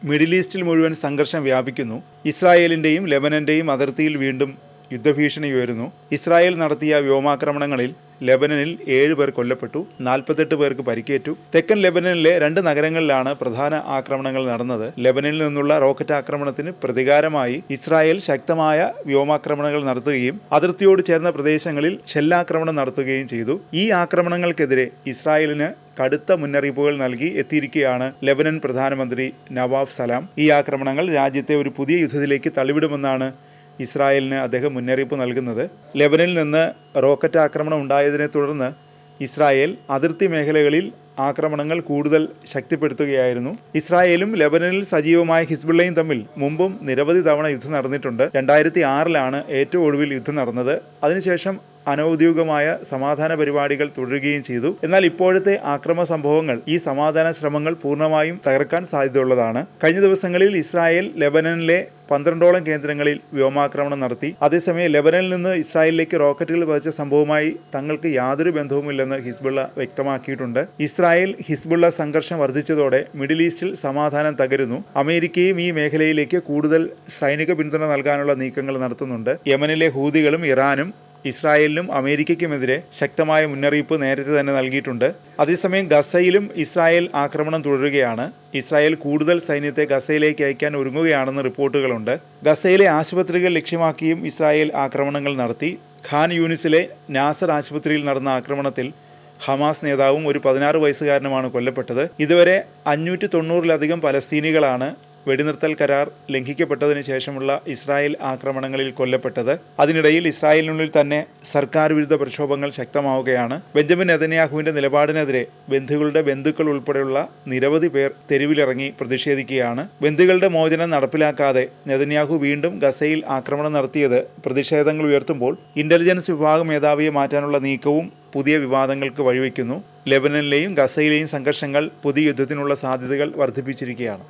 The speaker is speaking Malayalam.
മിഡിൽ ഈസ്റ്റിൽ മുഴുവൻ സംഘർഷം വ്യാപിക്കുന്നു. ഇസ്രായേലിൻ്റെയും ലെബനൻ്റെയും അതിർത്തിയിൽ വീണ്ടും യുദ്ധഭീഷണി ഉയരുന്നു. ഇസ്രായേൽ നടത്തിയ വ്യോമാക്രമണങ്ങളിൽ ലെബനനിൽ 7 പേർ കൊല്ലപ്പെട്ടു, 48 പേർക്ക് പരിക്കേറ്റു. തെക്കൻ ലെബനനിലെ 2 നഗരങ്ങളിലാണ് പ്രധാന ആക്രമണങ്ങൾ നടന്നത്. ലെബനനിൽ നിന്നുള്ള റോക്കറ്റ് ആക്രമണത്തിന് പ്രതികാരമായി ഇസ്രായേൽ ശക്തമായ വ്യോമാക്രമണങ്ങൾ നടത്തുകയും അതിർത്തിയോട് ചേർന്ന പ്രദേശങ്ങളിൽ ഷെല്ലാക്രമണം നടത്തുകയും ചെയ്തു. ഈ ആക്രമണങ്ങൾക്കെതിരെ ഇസ്രായേലിന് കടുത്ത മുന്നറിയിപ്പുകൾ നൽകി എത്തിയിരിക്കുകയാണ് ലെബനൻ പ്രധാനമന്ത്രി നവാഫ് സലാം. ഈ ആക്രമണങ്ങൾ രാജ്യത്തെ ഒരു പുതിയ യുദ്ധത്തിലേക്ക് തള്ളിവിടുമെന്നാണ് ഇസ്രായേലിന് അദ്ദേഹം മുന്നറിയിപ്പ് നൽകുന്നത്. ലെബനനിൽ നിന്ന് റോക്കറ്റ് ആക്രമണം ഉണ്ടായതിനെ തുടർന്ന് ഇസ്രായേൽ അതിർത്തി മേഖലകളിൽ ആക്രമണങ്ങൾ കൂടുതൽ ശക്തിപ്പെടുത്തുകയായിരുന്നു. ഇസ്രായേലും ലെബനനിൽ സജീവമായ ഹിസ്ബുള്ളയും തമ്മിൽ മുമ്പും നിരവധി തവണ യുദ്ധം നടന്നിട്ടുണ്ട്. 2006 ഏറ്റവും ഒടുവിൽ യുദ്ധം നടന്നത്. അതിനുശേഷം അനൗദ്യോഗികമായ സമാധാന പരിപാടികൾ തുടരുകയും ചെയ്തു. എന്നാൽ ഇപ്പോഴത്തെ ആക്രമണ സംഭവങ്ങൾ ഈ സമാധാന ശ്രമങ്ങൾ പൂർണ്ണമായും തകർക്കാൻ സാധ്യതയുള്ളതാണ്. കഴിഞ്ഞ ദിവസങ്ങളിൽ ഇസ്രായേൽ ലെബനനിലെ 12ഓളം കേന്ദ്രങ്ങളിൽ വ്യോമാക്രമണം നടത്തി. അതേസമയം ലെബനനിൽ നിന്ന് ഇസ്രായേലിലേക്ക് റോക്കറ്റുകൾ പതിച്ച സംഭവവുമായി തങ്ങൾക്ക് യാതൊരു ബന്ധവുമില്ലെന്ന് ഹിസ്ബുള്ള വ്യക്തമാക്കിയിട്ടുണ്ട്. ഇസ്രായേൽ ഹിസ്ബുള്ള സംഘർഷം വർദ്ധിച്ചതോടെ മിഡിൽ ഈസ്റ്റിൽ സമാധാനം തകരുന്നു. അമേരിക്കയും ഈ മേഖലയിലേക്ക് കൂടുതൽ സൈനിക പിന്തുണ നൽകാനുള്ള നീക്കങ്ങൾ നടത്തുന്നുണ്ട്. യമനിലെ ഹൂതികളും ഇറാനും ഇസ്രായേലിനും അമേരിക്കയ്ക്കുമെതിരെ ശക്തമായ മുന്നറിയിപ്പ് നേരത്തെ തന്നെ നൽകിയിട്ടുണ്ട്. അതേസമയം ഗസയിലും ഇസ്രായേൽ ആക്രമണം തുടരുകയാണ്. ഇസ്രായേൽ കൂടുതൽ സൈന്യത്തെ ഗസയിലേക്ക് അയക്കാൻ ഒരുങ്ങുകയാണെന്ന് റിപ്പോർട്ടുകളുണ്ട്. ഗസയിലെ ആശുപത്രികൾ ലക്ഷ്യമാക്കിയും ഇസ്രായേൽ ആക്രമണങ്ങൾ നടത്തി. ഖാൻ യൂനിസിലെ നാസർ ആശുപത്രിയിൽ നടന്ന ആക്രമണത്തിൽ ഹമാസ് നേതാവും ഒരു 16 വയസ്സുകാരനുമാണ് കൊല്ലപ്പെട്ടത്. ഇതുവരെ 590-ലധികം പലസ്തീനികളാണ് വെടിനിർത്തൽ കരാർ ലംഘിക്കപ്പെട്ടതിന് ശേഷമുള്ള ഇസ്രായേൽ ആക്രമണങ്ങളിൽ കൊല്ലപ്പെട്ടത്. അതിനിടയിൽ ഇസ്രായേലിനുള്ളിൽ തന്നെ സർക്കാർ വിരുദ്ധ പ്രക്ഷോഭങ്ങൾ ശക്തമാവുകയാണ്. ബെഞ്ചമിൻ നെതന്യാഹുവിൻ്റെ നിലപാടിനെതിരെ ബന്ധുക്കളുടെ ബന്ധുക്കൾ ഉൾപ്പെടെയുള്ള നിരവധി പേർ തെരുവിലിറങ്ങി പ്രതിഷേധിക്കുകയാണ്. ബന്ധുക്കളുടെ മോചനം നടപ്പിലാക്കാതെ നെതന്യാഹു വീണ്ടും ഗസയിൽ ആക്രമണം നടത്തിയത് പ്രതിഷേധങ്ങൾ ഉയർത്തുമ്പോൾ ഇന്റലിജൻസ് വിഭാഗം മേധാവിയെ മാറ്റാനുള്ള നീക്കവും പുതിയ വിവാദങ്ങൾക്ക് വഴിവെക്കുന്നു. ലെബനനിലെയും ഗസയിലെയും സംഘർഷങ്ങൾ പുതിയ യുദ്ധത്തിനുള്ള സാധ്യതകൾ വർദ്ധിപ്പിച്ചിരിക്കുകയാണ്.